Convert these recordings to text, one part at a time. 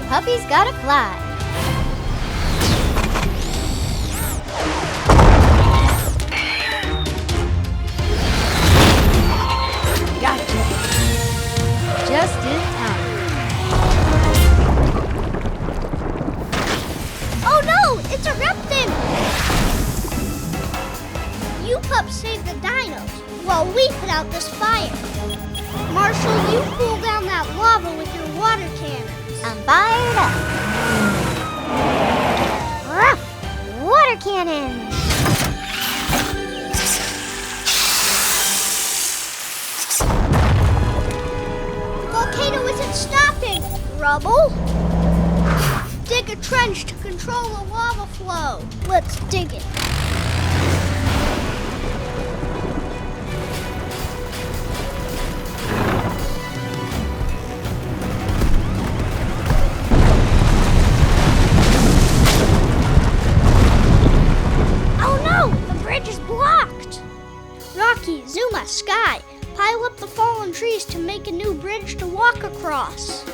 puppy's gotta fly. Gotcha. Just in time. Oh no! It's erupting! You pups saved the dinos while we put out this fire. Marshall, you cool down that lava with your water cannons. I'm fired up. Ruff! Water cannon! The volcano isn't stopping. Rubble? Dig a trench to control the lava flow. Let's dig it. Rocky, Zuma, Sky, pile up the fallen trees to make a new bridge to walk across.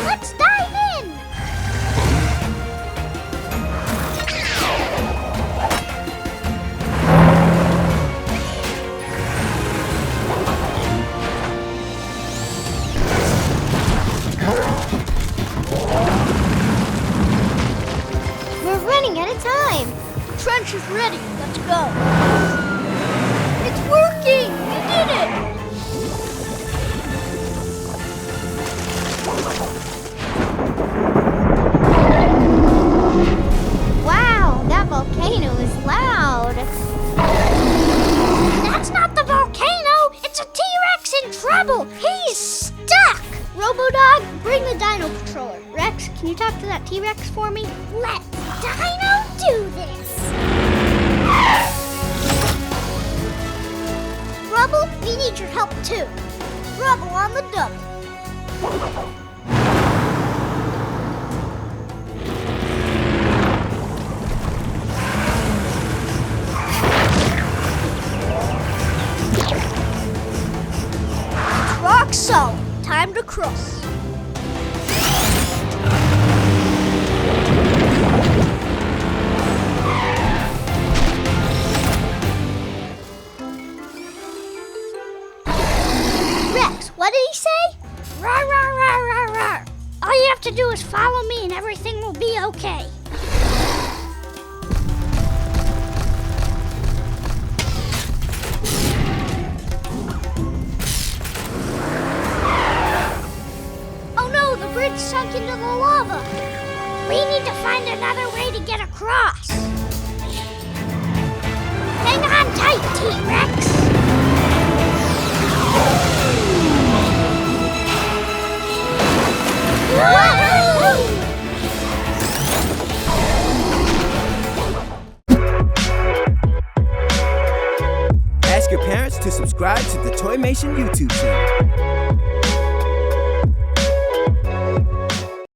Let's dive in! At a time. Trench is ready. Let's go. It's working. We did it. Wow, that volcano is loud. That's not the volcano. It's a T-Rex in trouble. He's stuck. Robodog, bring the Dino Patroller. Rex, can you talk to that T-Rex for me? Let Dino do this. Rubble, we need your help too. Rubble on the double. It's rock solid. Time to cross. Rex, what did he say? Rawr, rawr, rawr, rawr, rawr. All you have to do is follow me and everything will be okay. Sunk into the lava. We need to find another way to get across. Hang on tight, T-Rex. Woohoo! Ask your parents to subscribe to the Toymation YouTube channel.